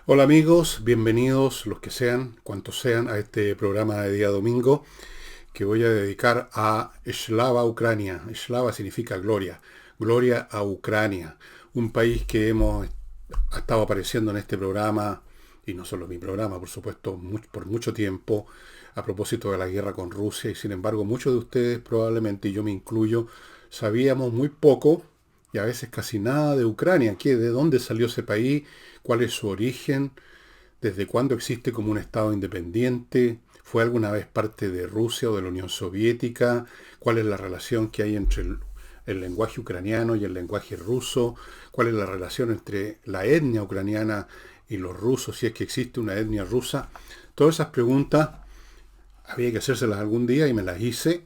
Hola amigos, bienvenidos los que sean, cuantos sean, a este programa de día domingo que voy a dedicar a Slava Ucrania. Slava significa gloria, gloria a Ucrania, un país que ha estado apareciendo en este programa, y no solo mi programa, por supuesto, por mucho tiempo, a propósito de la guerra con Rusia, y sin embargo muchos de ustedes probablemente, y yo me incluyo, sabíamos muy poco y a veces casi nada de Ucrania, de dónde salió ese país, cuál es su origen, desde cuándo existe como un Estado independiente, fue alguna vez parte de Rusia o de la Unión Soviética, cuál es la relación que hay entre el lenguaje ucraniano y el lenguaje ruso, cuál es la relación entre la etnia ucraniana y los rusos, si es que existe una etnia rusa. Todas esas preguntas había que hacérselas algún día y me las hice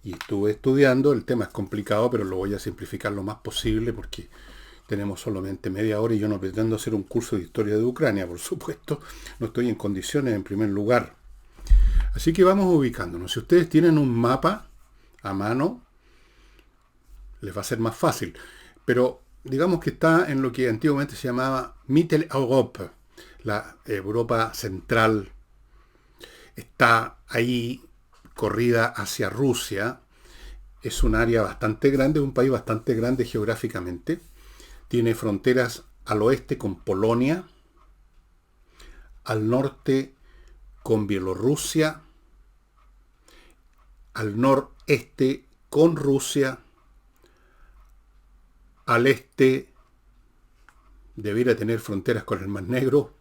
y estuve estudiando. El tema es complicado, pero lo voy a simplificar lo más posible porque tenemos solamente media hora y yo no pretendo hacer un curso de historia de Ucrania, por supuesto. No estoy en condiciones en primer lugar. Así que vamos ubicándonos. Si ustedes tienen un mapa a mano, les va a ser más fácil. Pero digamos que está en lo que antiguamente se llamaba Mitteleuropa, la Europa central. Está ahí corrida hacia Rusia. Es un área bastante grande, un país bastante grande geográficamente. Tiene fronteras al oeste con Polonia, al norte con Bielorrusia, al noreste con Rusia, al este debiera tener fronteras con el Mar Negro,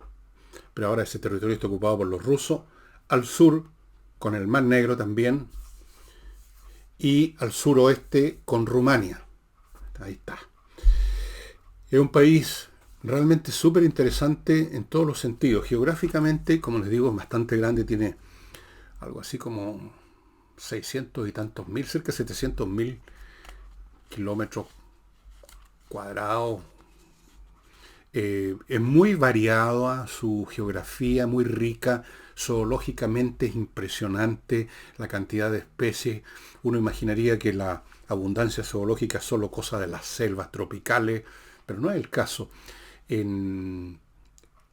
pero ahora ese territorio está ocupado por los rusos, al sur con el Mar Negro también, y al suroeste con Rumania. Ahí está. Es un país realmente súper interesante en todos los sentidos. Geográficamente, como les digo, es bastante grande, tiene algo así como 600 y tantos mil, cerca de 700 mil kilómetros cuadrados. Es muy variada su geografía, muy rica, zoológicamente es impresionante la cantidad de especies. Uno imaginaría que la abundancia zoológica es solo cosa de las selvas tropicales, pero no es el caso. En,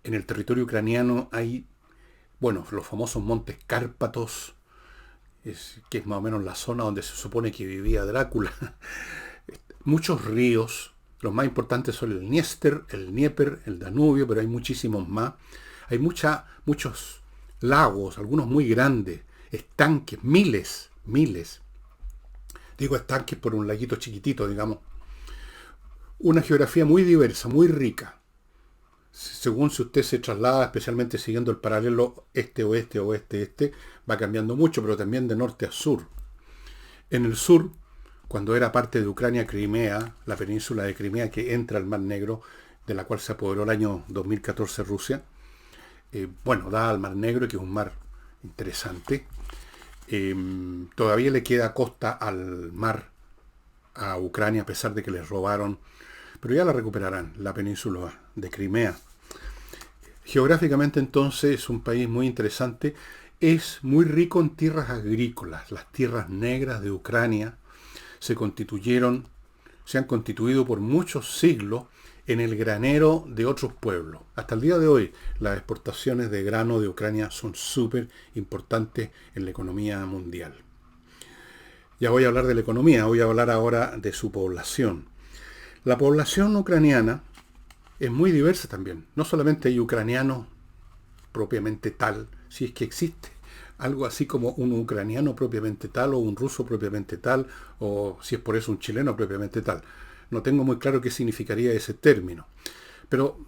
en el territorio ucraniano hay, bueno, los famosos montes Cárpatos, que es más o menos la zona donde se supone que vivía Drácula. Muchos ríos, los más importantes son el Dniester, el Dnieper, el Danubio, pero hay muchísimos más. Hay muchos lagos, algunos muy grandes, estanques, miles. Digo estanques por un laguito chiquitito, digamos. Una geografía muy diversa, muy rica. Según si usted se traslada, especialmente siguiendo el paralelo este-oeste, oeste-este, va cambiando mucho, pero también de norte a sur. En el sur, cuando era parte de Ucrania, Crimea, la península de Crimea que entra al Mar Negro, de la cual se apoderó el año 2014 Rusia, bueno, da al Mar Negro, que es un mar interesante. Todavía le queda costa al mar a Ucrania, a pesar de que les robaron, pero ya la recuperarán, la península de Crimea. Geográficamente entonces es un país muy interesante, es muy rico en tierras agrícolas. Las tierras negras de Ucrania se constituyeron, se han constituido por muchos siglos en el granero de otros pueblos. Hasta el día de hoy, las exportaciones de grano de Ucrania son súper importantes en la economía mundial. Ya voy a hablar de la economía, voy a hablar ahora de su población. La población ucraniana es muy diversa también. No solamente hay ucranianos propiamente tal, si es que existe algo así como un ucraniano propiamente tal o un ruso propiamente tal, o si es por eso un chileno propiamente tal. No tengo muy claro qué significaría ese término. Pero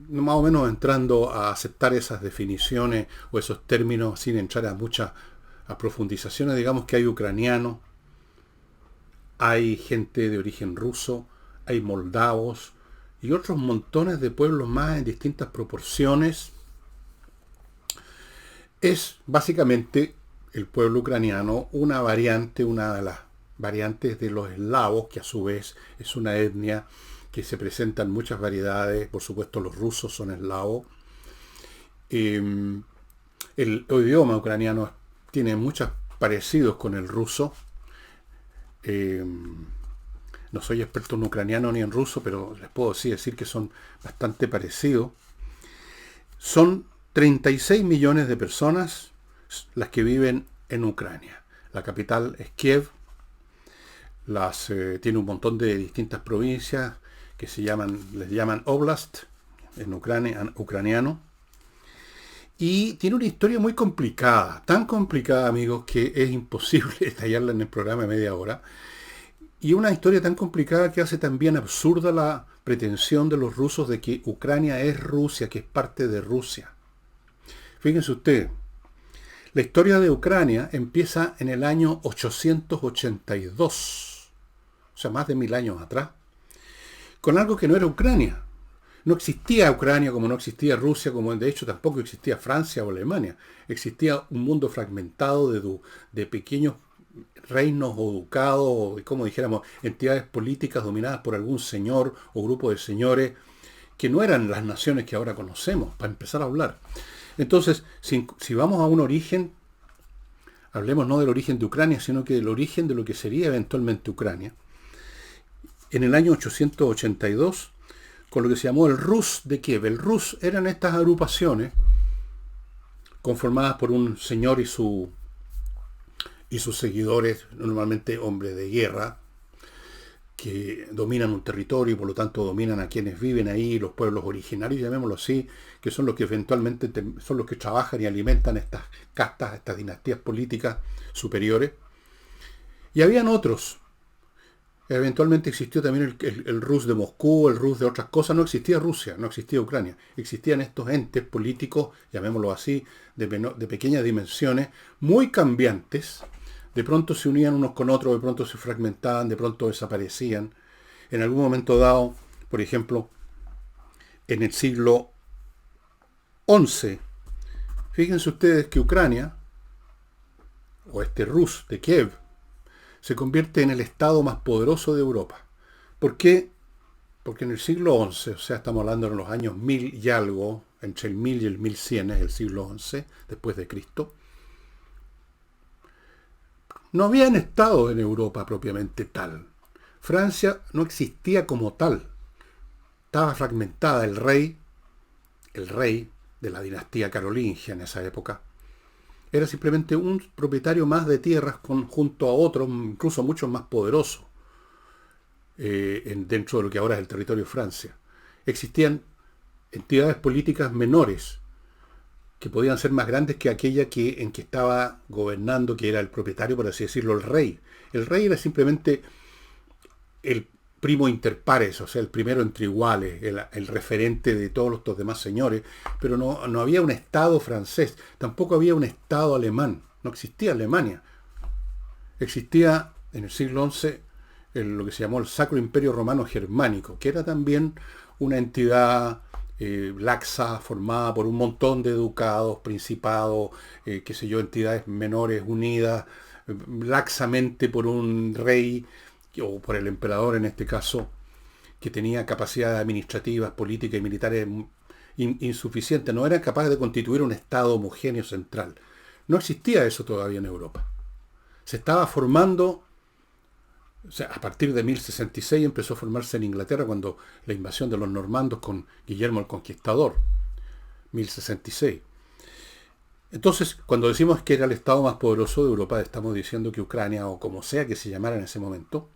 más o menos entrando a aceptar esas definiciones o esos términos sin entrar a muchas profundizaciones, digamos que hay ucranianos, hay gente de origen ruso, hay moldavos y otros montones de pueblos más en distintas proporciones. Es básicamente el pueblo ucraniano una variante, una de las variantes de los eslavos, que a su vez es una etnia que se presenta en muchas variedades. Por supuesto, los rusos son eslavos. El idioma ucraniano tiene muchos parecidos con el ruso. Eh, no soy experto en ucraniano ni en ruso, pero les puedo sí decir que son bastante parecidos. Son 36 millones de personas las que viven en Ucrania. La capital es Kiev. Tiene un montón de distintas provincias que les llaman Oblast en ucraniano. Y tiene una historia muy complicada, tan complicada, amigos, que es imposible detallarla en el programa de media hora. Y una historia tan complicada que hace también absurda la pretensión de los rusos de que Ucrania es Rusia, que es parte de Rusia. Fíjense ustedes, la historia de Ucrania empieza en el año 882, o sea, más de 1000 años atrás, con algo que no era Ucrania. No existía Ucrania como no existía Rusia, como de hecho tampoco existía Francia o Alemania. Existía un mundo fragmentado de pequeños reinos o ducados, o como dijéramos, entidades políticas dominadas por algún señor o grupo de señores, que no eran las naciones que ahora conocemos, para empezar a hablar. Entonces, si vamos a un origen, hablemos no del origen de Ucrania, sino que del origen de lo que sería eventualmente Ucrania. En el año 882, con lo que se llamó el Rus de Kiev. El Rus eran estas agrupaciones conformadas por un señor y sus seguidores, normalmente hombres de guerra, que dominan un territorio y por lo tanto dominan a quienes viven ahí, los pueblos originarios, llamémoslo así, que son los que eventualmente son los que trabajan y alimentan estas castas, estas dinastías políticas superiores. Y habían otros. Eventualmente existió también el Rus de Moscú, el Rus de otras cosas. No existía Rusia, no existía Ucrania. Existían estos entes políticos, llamémoslo así, de pequeñas dimensiones, muy cambiantes. De pronto se unían unos con otros, de pronto se fragmentaban, de pronto desaparecían. En algún momento dado, por ejemplo, en el siglo XI, fíjense ustedes que Ucrania, o este Rus de Kiev, se convierte en el estado más poderoso de Europa. ¿Por qué? Porque en el siglo XI, o sea, estamos hablando de los años 1000 y algo, entre el 1000 y el 1100 es el siglo XI, después de Cristo, no habían estado en Europa propiamente tal. Francia no existía como tal. Estaba fragmentada. El rey de la dinastía carolingia en esa época, era simplemente un propietario más de tierras junto a otros, incluso mucho más poderosos, dentro de lo que ahora es el territorio de Francia. Existían entidades políticas menores, que podían ser más grandes que aquella en que estaba gobernando, que era el propietario, por así decirlo, el rey. El rey era simplemente el primo inter pares, o sea, el primero entre iguales, el referente de todos los demás señores, pero no había un Estado francés, tampoco había un Estado alemán, no existía Alemania. Existía en el siglo XI lo que se llamó el Sacro Imperio Romano Germánico, que era también una entidad laxa, formada por un montón de ducados, principados, entidades menores unidas laxamente por un rey, o por el emperador en este caso, que tenía capacidades administrativas, políticas y militares insuficientes. No era capaz de constituir un Estado homogéneo central. No existía eso todavía en Europa. Se estaba formando, o sea, a partir de 1066 empezó a formarse en Inglaterra cuando la invasión de los normandos con Guillermo el Conquistador, 1066. Entonces, cuando decimos que era el Estado más poderoso de Europa, estamos diciendo que Ucrania, o como sea que se llamara en ese momento,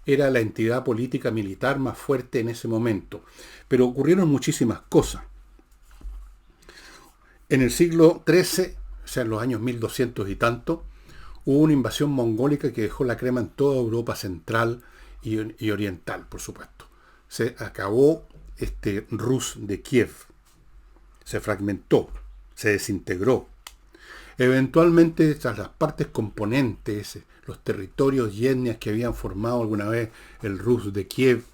era la entidad política militar más fuerte en ese momento. Pero ocurrieron muchísimas cosas. En el siglo XIII, o sea, en los años 1200 y tanto, hubo una invasión mongólica que dejó la crema en toda Europa central y oriental, por supuesto. Se acabó este Rus de Kiev. Se fragmentó, se desintegró. Eventualmente, tras las partes componentes, los territorios y etnias que habían formado alguna vez el Rus de Kiev,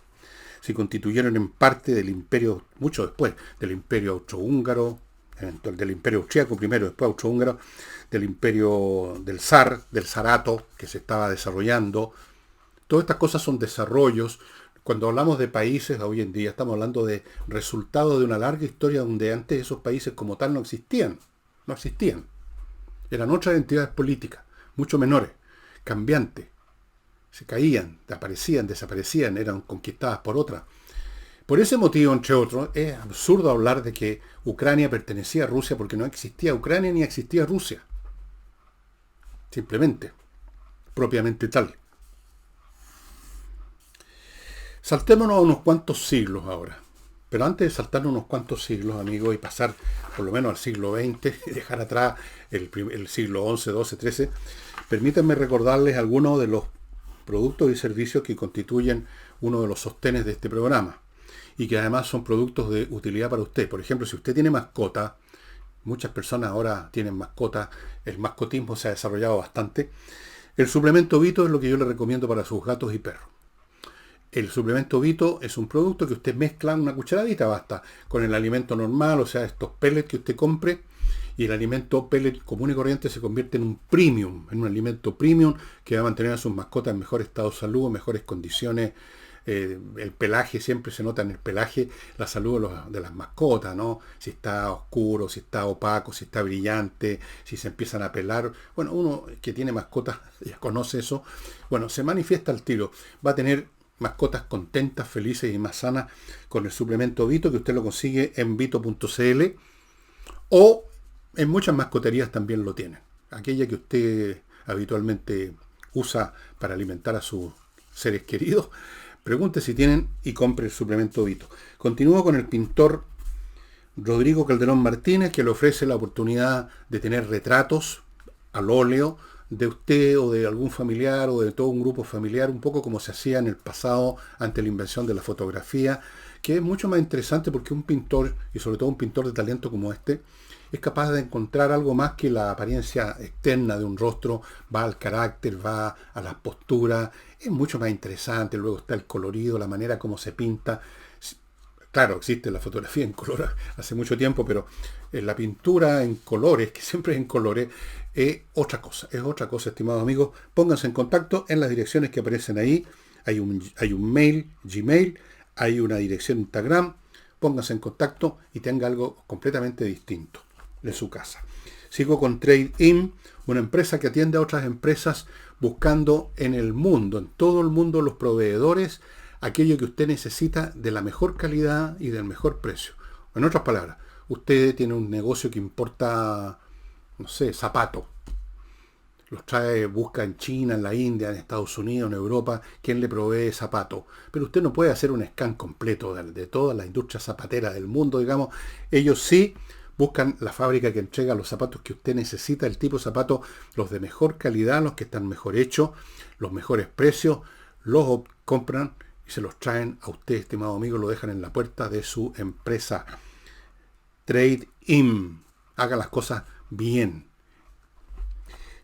se constituyeron en parte del imperio, mucho después, del imperio austrohúngaro, del imperio austriaco primero, después austrohúngaro, del imperio del zar, del zarato, que se estaba desarrollando. Todas estas cosas son desarrollos. Cuando hablamos de países hoy en día, estamos hablando de resultado de una larga historia donde antes esos países como tal no existían. No existían. Eran otras entidades políticas, mucho menores, cambiantes. Se caían, aparecían, desaparecían, eran conquistadas por otras. Por ese motivo, entre otros, es absurdo hablar de que Ucrania pertenecía a Rusia porque no existía Ucrania ni existía Rusia. Simplemente, propiamente tal. Saltémonos unos cuantos siglos ahora. Pero antes de saltarnos unos cuantos siglos, amigos, y pasar por lo menos al siglo XX y dejar atrás el siglo XI, XII, XIII, permítanme recordarles algunos de los productos y servicios que constituyen uno de los sostenes de este programa y que además son productos de utilidad para usted. Por ejemplo, si usted tiene mascota, muchas personas ahora tienen mascotas, el mascotismo se ha desarrollado bastante. El suplemento Vito es lo que yo le recomiendo para sus gatos y perros. El suplemento Vito es un producto que usted mezcla una cucharadita, basta, con el alimento normal, o sea, estos pellets que usted compre, y el alimento pellet común y corriente se convierte en un premium, en un alimento premium que va a mantener a sus mascotas en mejor estado de salud, en mejores condiciones. El pelaje, siempre se nota en el pelaje la salud de las mascotas, ¿no? Si está oscuro, si está opaco, si está brillante, si se empiezan a pelar. Bueno, uno que tiene mascotas ya conoce eso. Bueno, se manifiesta al tiro. Va a tener mascotas contentas, felices y más sanas con el suplemento Vito, que usted lo consigue en vito.cl o en muchas mascoterías también lo tienen. Aquella que usted habitualmente usa para alimentar a sus seres queridos, pregunte si tienen y compre el suplemento Vito. Continúo con el pintor Rodrigo Calderón Martínez, que le ofrece la oportunidad de tener retratos al óleo de usted o de algún familiar o de todo un grupo familiar, un poco como se hacía en el pasado ante la invención de la fotografía, que es mucho más interesante porque un pintor, y sobre todo un pintor de talento como este, es capaz de encontrar algo más que la apariencia externa de un rostro, va al carácter, va a las posturas, es mucho más interesante. Luego está el colorido, la manera como se pinta. Claro, existe la fotografía en color hace mucho tiempo, pero la pintura en colores, que siempre es en colores, es otra cosa, estimados amigos. Pónganse en contacto en las direcciones que aparecen ahí. Hay un mail, Gmail, hay una dirección Instagram. Pónganse en contacto y tenga algo completamente distinto en su casa. Sigo con Trade-In, una empresa que atiende a otras empresas buscando en el mundo, en todo el mundo, los proveedores, aquello que usted necesita de la mejor calidad y del mejor precio. En otras palabras, usted tiene un negocio que importa, no sé, zapatos. Los trae, busca en China, en la India, en Estados Unidos, en Europa, quien le provee zapatos. Pero usted no puede hacer un scan completo de toda la industria zapatera del mundo, digamos. Ellos sí buscan la fábrica que entrega los zapatos que usted necesita, el tipo de zapatos, los de mejor calidad, los que están mejor hechos, los mejores precios, los compran y se los traen a usted, estimado amigo, lo dejan en la puerta de su empresa. Trade-In. Haga las cosas bien.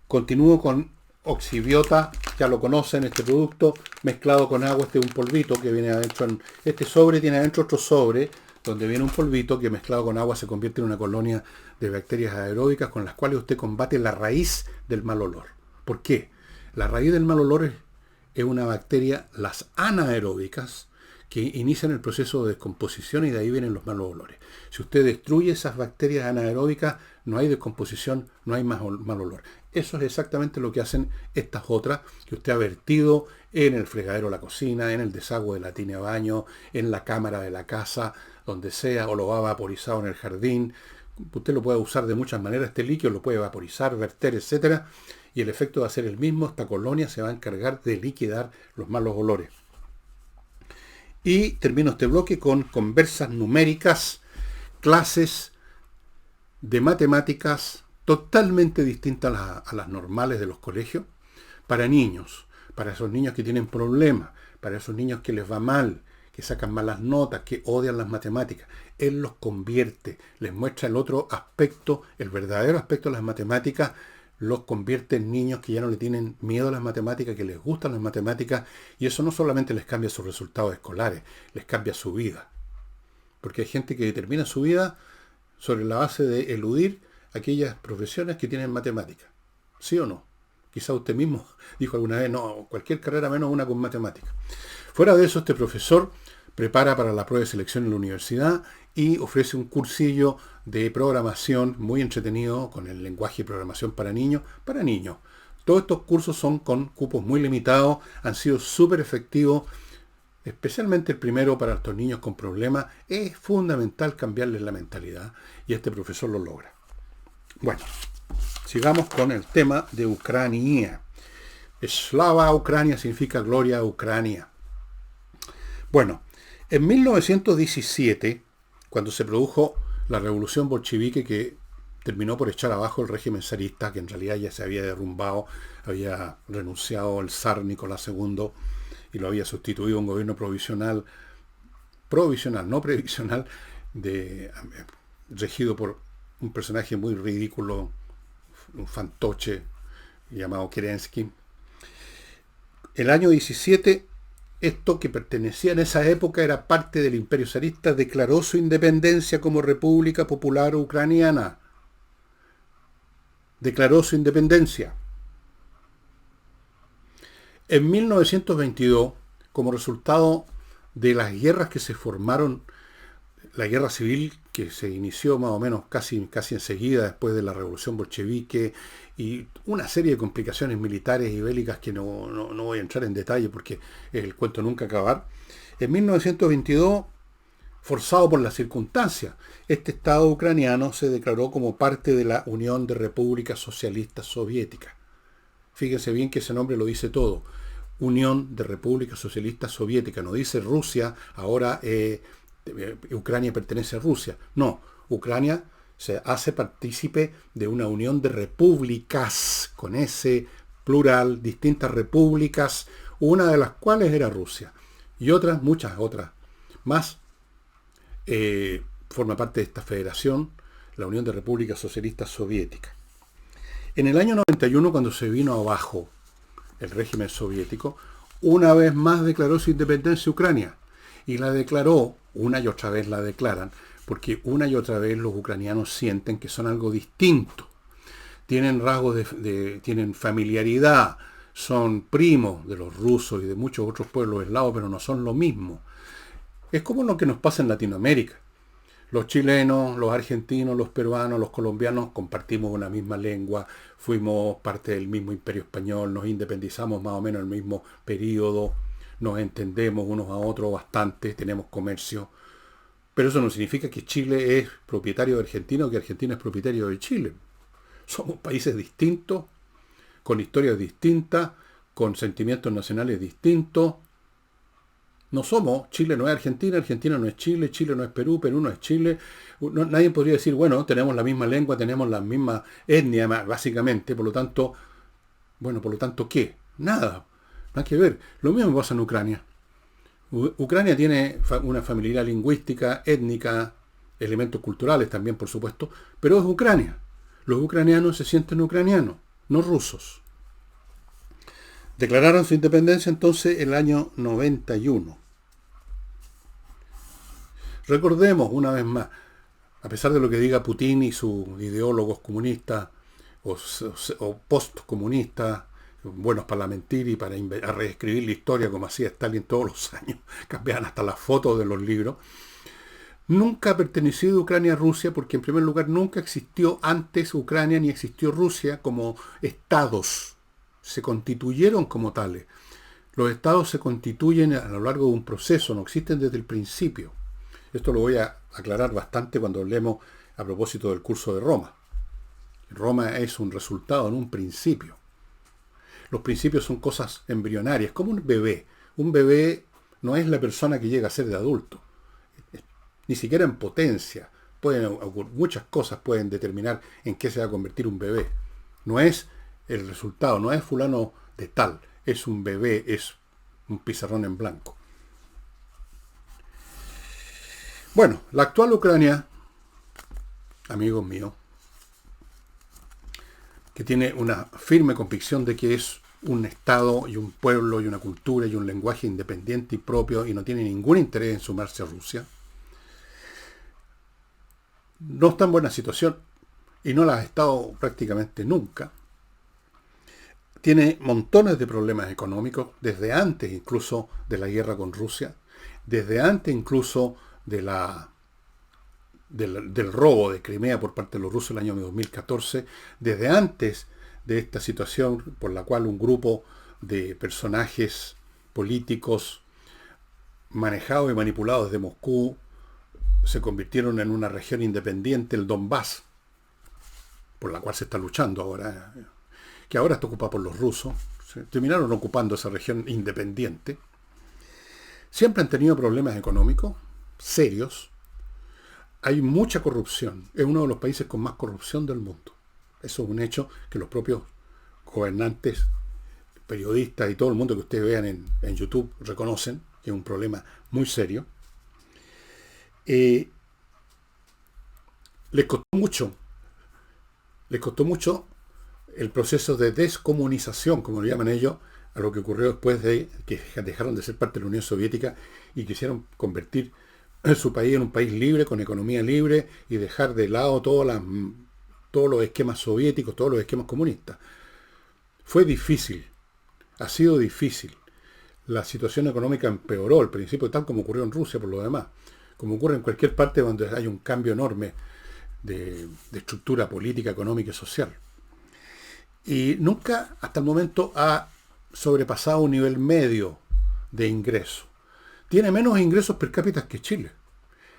Continúo con Oxibiota, ya lo conocen, este producto mezclado con agua. Este es un polvito que viene adentro. Este sobre tiene adentro otro sobre donde viene un polvito que mezclado con agua se convierte en una colonia de bacterias aeróbicas con las cuales usted combate la raíz del mal olor. ¿Por qué? La raíz del mal olor es una bacteria, las anaeróbicas, que inician el proceso de descomposición y de ahí vienen los malos olores. Si usted destruye esas bacterias anaeróbicas, no hay descomposición, no hay más mal olor. Eso es exactamente lo que hacen estas otras que usted ha vertido en el fregadero de la cocina, en el desagüe de la tina de baño, en la cámara de la casa, donde sea, o lo ha vaporizado en el jardín. Usted lo puede usar de muchas maneras, este líquido lo puede vaporizar, verter, etcétera, y el efecto va a ser el mismo. Esta colonia se va a encargar de liquidar los malos olores. Y termino este bloque con conversas numéricas, clases de matemáticas totalmente distintas a las normales de los colegios, para niños, para esos niños que tienen problemas, para esos niños que les va mal, que sacan malas notas, que odian las matemáticas. Él los convierte, les muestra el otro aspecto, el verdadero aspecto de las matemáticas, los convierte en niños que ya no le tienen miedo a las matemáticas, que les gustan las matemáticas, y eso no solamente les cambia sus resultados escolares, les cambia su vida. Porque hay gente que determina su vida sobre la base de eludir aquellas profesiones que tienen matemáticas. ¿Sí o no? Quizá usted mismo dijo alguna vez, no, cualquier carrera menos una con matemáticas. Fuera de eso, este profesor prepara para la prueba de selección en la universidad y ofrece un cursillo de programación muy entretenido con el lenguaje de programación para niños, para niños. Todos estos cursos son con cupos muy limitados, han sido súper efectivos. especialmente el primero para estos niños con problemas, es fundamental cambiarles la mentalidad y este profesor lo logra. Bueno, sigamos con el tema de Ucrania. Slava Ucrania significa gloria a Ucrania. Bueno, en 1917, cuando se produjo la revolución bolchevique que terminó por echar abajo el régimen zarista, que en realidad ya se había derrumbado, había renunciado el zar Nicolás II y lo había sustituido un gobierno provisional, no previsional, regido por un personaje muy ridículo, un fantoche llamado Kerensky. El año 17, esto que pertenecía en esa época era parte del Imperio zarista, declaró su independencia como República Popular Ucraniana. Declaró su independencia. En 1922, como resultado de las guerras que se formaron, la guerra civil que se inició más o menos casi enseguida después de la revolución bolchevique y una serie de complicaciones militares y bélicas que no voy a entrar en detalle porque es el cuento nunca acabar. En 1922, forzado por las circunstancias, este Estado ucraniano se declaró como parte de la Unión de Repúblicas Socialistas Soviéticas. Fíjense bien que ese nombre lo dice todo. Unión de Repúblicas Socialistas Soviéticas. No dice Rusia, ahora Ucrania pertenece a Rusia. No, Ucrania se hace partícipe de una unión de repúblicas, con ese plural, distintas repúblicas, una de las cuales era Rusia. Y otras, muchas otras más, forma parte de esta federación, la Unión de Repúblicas Socialistas Soviéticas. En el año 91, cuando se vino abajo el régimen soviético, una vez más declaró su independencia Ucrania. Y la declaró, una y otra vez la declaran, porque una y otra vez los ucranianos sienten que son algo distinto. Tienen rasgos tienen familiaridad, son primos de los rusos y de muchos otros pueblos eslavos, pero no son lo mismo. Es como lo que nos pasa en Latinoamérica. Los chilenos, los argentinos, los peruanos, los colombianos compartimos una misma lengua, fuimos parte del mismo imperio español, nos independizamos más o menos en el mismo periodo, nos entendemos unos a otros bastante, tenemos comercio. Pero eso no significa que Chile es propietario de Argentina o que Argentina es propietario de Chile. Somos países distintos, con historias distintas, con sentimientos nacionales distintos. No somos, Chile no es Argentina, Argentina no es Chile, Chile no es Perú, Perú no es Chile. Nadie podría decir, bueno, tenemos la misma lengua, tenemos la misma etnia, básicamente, por lo tanto, ¿qué? Nada que ver. Lo mismo pasa en Ucrania. Ucrania tiene una familiaridad lingüística, étnica, elementos culturales también, por supuesto, pero es Ucrania. Los ucranianos se sienten ucranianos, no rusos. Declararon su independencia entonces el año 91. Recordemos una vez más, a pesar de lo que diga Putin y sus ideólogos comunistas o postcomunistas, buenos para mentir y para reescribir la historia como hacía Stalin todos los años, cambiaban hasta las fotos de los libros, nunca ha pertenecido Ucrania a Rusia porque en primer lugar nunca existió antes Ucrania ni existió Rusia como estados. Se constituyeron como tales. Los estados se constituyen a lo largo de un proceso, no existen desde el principio. Esto lo voy a aclarar bastante cuando hablemos a propósito del curso de Roma. Roma es un resultado, no un principio. Los principios son cosas embrionarias, como un bebé. Un bebé no es la persona que llega a ser de adulto. Ni siquiera en potencia. Muchas cosas pueden determinar en qué se va a convertir un bebé. No es el resultado, no es fulano de tal. Es un bebé, es un pizarrón en blanco. Bueno, la actual Ucrania, amigos míos, que tiene una firme convicción de que es un Estado y un pueblo y una cultura y un lenguaje independiente y propio y no tiene ningún interés en sumarse a Rusia, no está en buena situación y no la ha estado prácticamente nunca. Tiene montones de problemas económicos desde antes incluso de la guerra con Rusia, desde antes incluso del robo de Crimea por parte de los rusos en el año 2014, desde antes de esta situación por la cual un grupo de personajes políticos manejados y manipulados desde Moscú, se convirtieron en una región independiente, el Donbass, por la cual se está luchando ahora, que ahora está ocupada por los rusos. Terminaron ocupando esa región independiente. Siempre han tenido problemas económicos serios. Hay mucha corrupción. Es uno de los países con más corrupción del mundo. Eso es un hecho que los propios gobernantes, periodistas y todo el mundo que ustedes vean en YouTube reconocen que es un problema muy serio. Les costó mucho el proceso de descomunización, como lo llaman ellos, a lo que ocurrió después de que dejaron de ser parte de la Unión Soviética y quisieron convertir su país en un país libre, con economía libre, y dejar de lado todos los esquemas soviéticos, todos los esquemas comunistas. Fue difícil, ha sido difícil. La situación económica empeoró al principio, tal como ocurrió en Rusia por lo demás, como ocurre en cualquier parte donde hay un cambio enorme de estructura política, económica y social. Y nunca hasta el momento ha sobrepasado un nivel medio de ingreso. Tiene menos ingresos per cápita que Chile,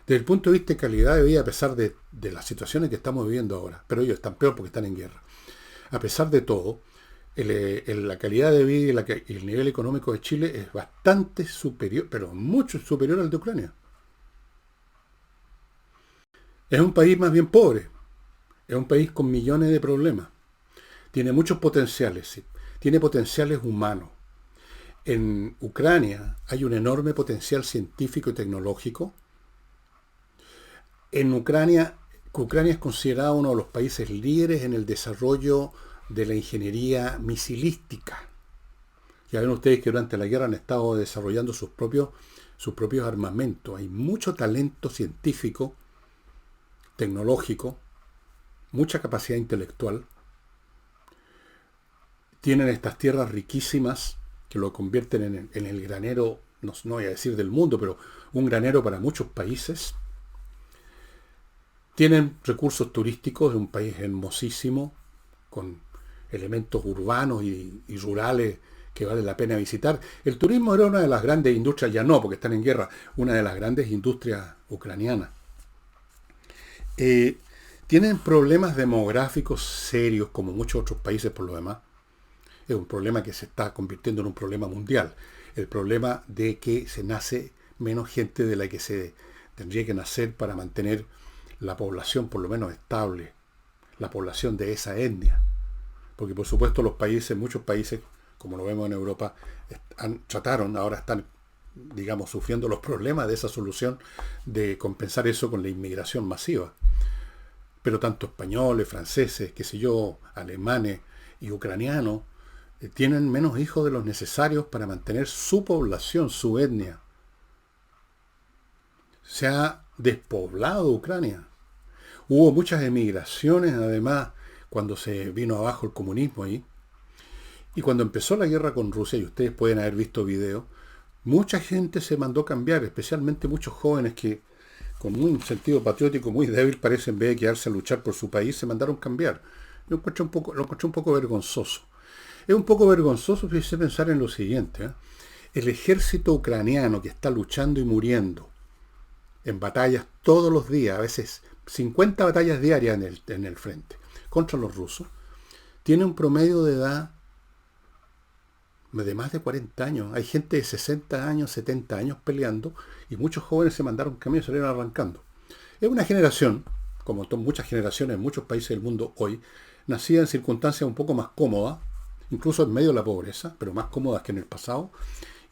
desde el punto de vista de calidad de vida, a pesar de las situaciones que estamos viviendo ahora. Pero ellos están peor porque están en guerra. A pesar de todo, la calidad de vida y el nivel económico de Chile es bastante superior, pero mucho superior al de Ucrania. Es un país más bien pobre. Es un país con millones de problemas. Tiene muchos potenciales, sí. Tiene potenciales humanos. En Ucrania hay un enorme potencial científico y tecnológico. Ucrania es considerado uno de los países líderes en el desarrollo de la ingeniería misilística. Ya ven ustedes que durante la guerra han estado desarrollando sus propios armamentos. Hay mucho talento científico, tecnológico, mucha capacidad intelectual. Tienen estas tierras riquísimas que lo convierten en el granero, no voy a decir del mundo, pero un granero para muchos países. Tienen recursos turísticos, de un país hermosísimo, con elementos urbanos y rurales que vale la pena visitar. El turismo era una de las grandes industrias, ya no, porque están en guerra, una de las grandes industrias ucranianas. Tienen problemas demográficos serios, como muchos otros países por lo demás. Es un problema que se está convirtiendo en un problema mundial. El problema de que se nace menos gente de la que se tendría que nacer para mantener la población por lo menos estable, la población de esa etnia. Porque por supuesto muchos países, como lo vemos en Europa, ahora están, digamos, sufriendo los problemas de esa solución de compensar eso con la inmigración masiva. Pero tanto españoles, franceses, qué sé yo, alemanes y ucranianos, tienen menos hijos de los necesarios para mantener su población, su etnia. Se ha despoblado Ucrania. Hubo muchas emigraciones, además, cuando se vino abajo el comunismo ahí. Y cuando empezó la guerra con Rusia, y ustedes pueden haber visto videos, mucha gente se mandó cambiar, especialmente muchos jóvenes que, con un sentido patriótico muy débil, parece, en vez de quedarse a luchar por su país, se mandaron cambiar. Lo encontré un poco vergonzoso. Es un poco vergonzoso si se pensar en lo siguiente, ¿eh? El ejército ucraniano que está luchando y muriendo en batallas todos los días, a veces 50 batallas diarias en el frente, contra los rusos, tiene un promedio de edad de más de 40 años. Hay gente de 60 años, 70 años peleando, y muchos jóvenes se mandaron camino y salieron arrancando. Es una generación, como muchas generaciones en muchos países del mundo hoy, nacida en circunstancias un poco más cómodas, incluso en medio de la pobreza, pero más cómodas que en el pasado,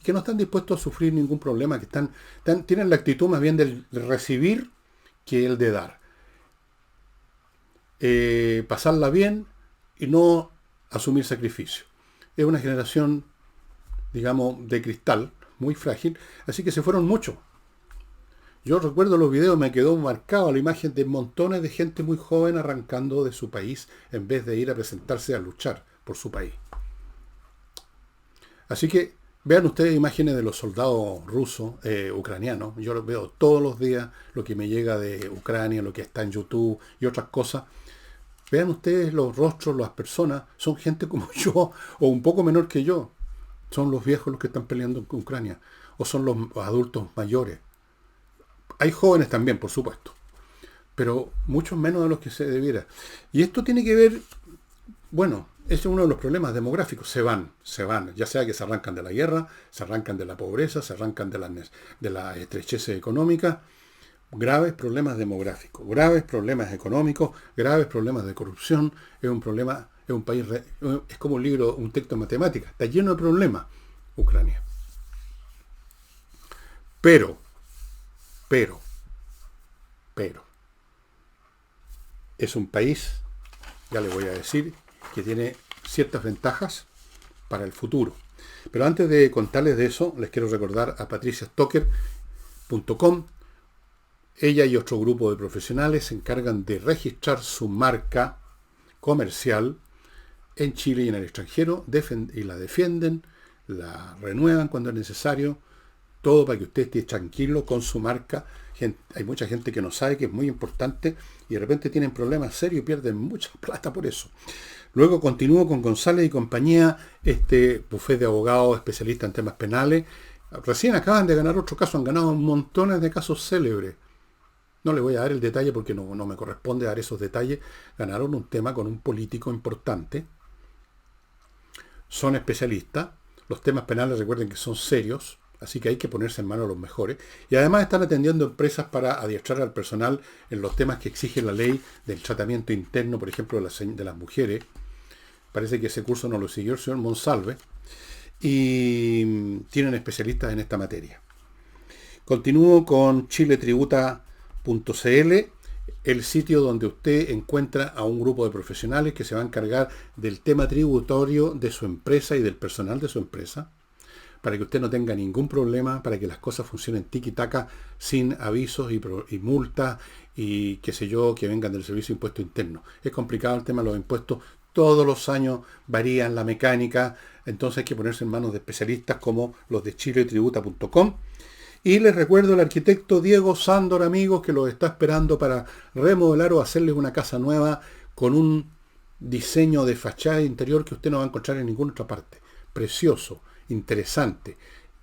y que no están dispuestos a sufrir ningún problema, que tienen la actitud más bien de recibir que el de dar. Pasarla bien y no asumir sacrificio. Es una generación, digamos, de cristal, muy frágil, así que se fueron muchos. Yo recuerdo los videos, me quedó marcada la imagen de montones de gente muy joven arrancando de su país en vez de ir a presentarse a luchar por su país. Así que vean ustedes imágenes de los soldados rusos, ucranianos. Yo los veo todos los días, lo que me llega de Ucrania, lo que está en YouTube y otras cosas. Vean ustedes los rostros, las personas, son gente como yo, o un poco menor que yo. Son los viejos los que están peleando en Ucrania. o son los adultos mayores. Hay jóvenes también, por supuesto, pero muchos menos de los que se debiera. Y esto tiene que ver, bueno, ese es uno de los problemas demográficos. Se van, ya sea que se arrancan de la guerra, se arrancan de la pobreza, se arrancan de la estrechez económica. Graves problemas demográficos, graves problemas económicos, graves problemas de corrupción. Es un problema, es un país, es como un libro, un texto de matemáticas. Está lleno de problemas, Ucrania. Pero, pero, es un país, ya le voy a decir, que tiene ciertas ventajas para el futuro. Pero antes de contarles de eso, les quiero recordar a patriciastocker.com. Ella y otro grupo de profesionales se encargan de registrar su marca comercial en Chile y en el extranjero, y la defienden, la renuevan cuando es necesario, todo para que usted esté tranquilo con su marca. Hay mucha gente que no sabe que es muy importante y de repente tienen problemas serios y pierden mucha plata por eso. Luego continúo con González y compañía, este bufete de abogados especialistas en temas penales. Recién acaban de ganar otro caso, han ganado montones de casos célebres. No le voy a dar el detalle porque no me corresponde dar esos detalles. Ganaron un tema con un político importante. Son especialistas. Los temas penales, recuerden que son serios, así que hay que ponerse en manos de los mejores. Y además están atendiendo empresas para adiestrar al personal en los temas que exige la ley del tratamiento interno, por ejemplo, de las mujeres. Parece que ese curso no lo siguió el señor Monsalve. Y tienen especialistas en esta materia. Continúo con chiletributa.cl, el sitio donde usted encuentra a un grupo de profesionales que se va a encargar del tema tributario de su empresa y del personal de su empresa, para que usted no tenga ningún problema, para que las cosas funcionen tiki-taka, sin avisos y multas y qué sé yo, que vengan del Servicio de Impuesto Interno. Es complicado el tema de los impuestos, todos los años varían la mecánica, entonces hay que ponerse en manos de especialistas como los de chiletributa.com. Y les recuerdo al arquitecto Diego Sándor, amigos, que los está esperando para remodelar o hacerles una casa nueva con un diseño de fachada interior que usted no va a encontrar en ninguna otra parte. Precioso, interesante.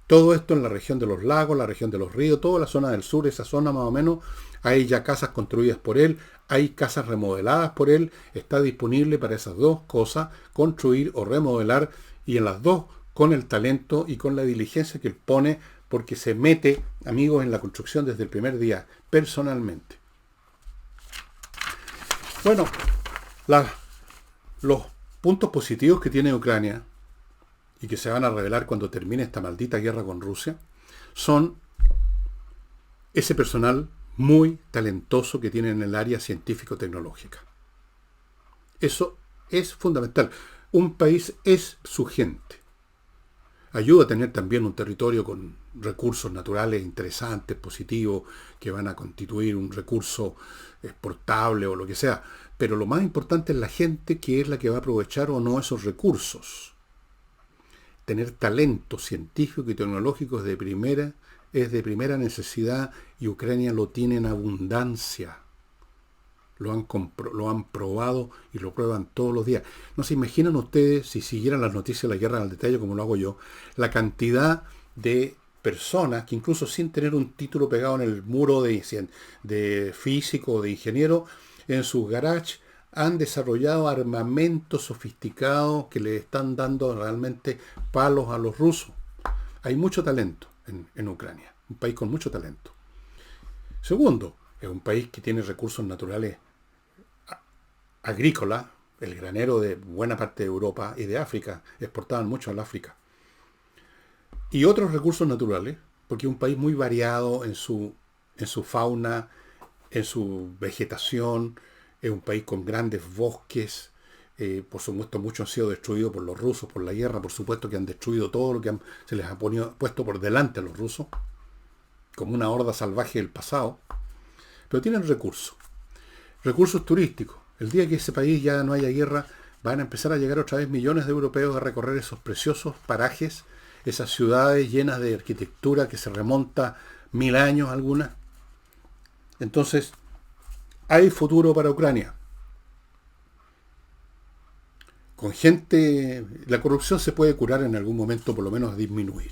Todo esto en la región de los lagos, la región de los ríos, toda la zona del sur, esa zona más o menos. Hay ya casas construidas por él, hay casas remodeladas por él. Está disponible para esas dos cosas, construir o remodelar, y en las dos con el talento y con la diligencia que él pone, porque se mete, amigos, en la construcción desde el primer día, personalmente. Bueno, los puntos positivos que tiene Ucrania, y que se van a revelar cuando termine esta maldita guerra con Rusia, son ese personal muy talentoso que tiene en el área científico-tecnológica. Eso es fundamental. Un país es su gente. Ayuda a tener también un territorio con recursos naturales interesantes, positivos, que van a constituir un recurso exportable o lo que sea. Pero lo más importante es la gente, que es la que va a aprovechar o no esos recursos. Tener talento científico y tecnológico es de primera necesidad, y Ucrania lo tiene en abundancia. Lo han probado y lo prueban todos los días. No se imaginan ustedes, si siguieran las noticias de la guerra al detalle como lo hago yo, la cantidad de personas que incluso sin tener un título pegado en el muro de físico o de ingeniero, en sus garages han desarrollado armamento sofisticado que le están dando realmente palos a los rusos. Hay mucho talento en Ucrania, un país con mucho talento. Segundo, es un país que tiene recursos naturales agrícolas, el granero de buena parte de Europa y de África, exportaban mucho al África. Y otros recursos naturales, porque es un país muy variado en su fauna, en su vegetación, es un país con grandes bosques. Por supuesto, muchos han sido destruidos por los rusos, por la guerra, por supuesto que han destruido todo lo que se les ha puesto por delante a los rusos, como una horda salvaje del pasado. Pero tienen recursos turísticos. El día que ese país ya no haya guerra, van a empezar a llegar otra vez millones de europeos a recorrer esos preciosos parajes, esas ciudades llenas de arquitectura que se remonta 1000 años algunas. Entonces, hay futuro para Ucrania. Con gente, la corrupción se puede curar en algún momento, por lo menos disminuir.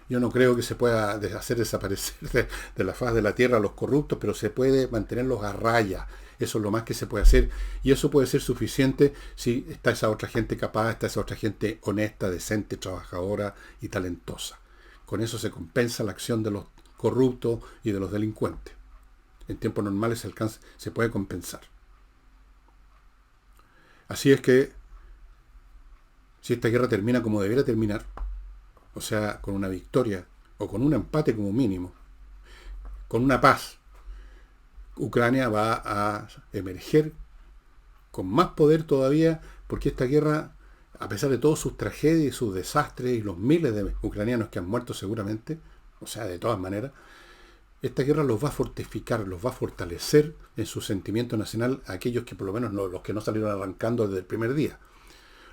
Yo no creo que se pueda hacer desaparecer de la faz de la tierra a los corruptos, pero se puede mantenerlos a raya. Eso es lo más que se puede hacer. Y eso puede ser suficiente si está esa otra gente capaz, está esa otra gente honesta, decente, trabajadora y talentosa. Con eso se compensa la acción de los corruptos y de los delincuentes. En tiempos normales se puede compensar. Así es que, si esta guerra termina como debiera terminar, o sea, con una victoria o con un empate como mínimo, con una paz, Ucrania va a emerger con más poder todavía, porque esta guerra, a pesar de todas sus tragedias y sus desastres y los miles de ucranianos que han muerto seguramente, o sea, de todas maneras, esta guerra los va a fortificar, los va a fortalecer en su sentimiento nacional a aquellos que por lo menos no, los que no salieron arrancando desde el primer día.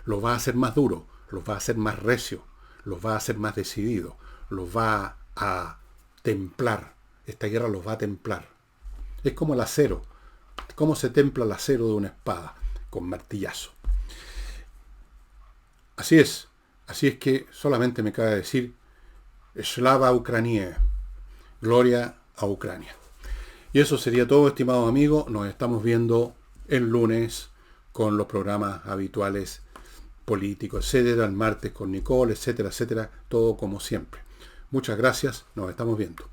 Los va a hacer más duros, los va a hacer más recios, los va a hacer más decididos, los va a templar. Esta guerra los va a templar. Es como el acero. ¿Cómo se templa el acero de una espada? Con martillazo. Así es. Así es que solamente me cabe decir Slava Ucrania. Gloria a Ucrania. Y eso sería todo, estimados amigos. Nos estamos viendo el lunes con los programas habituales políticos, etcétera, el martes con Nicole, etcétera, etcétera, todo como siempre. Muchas gracias, nos estamos viendo.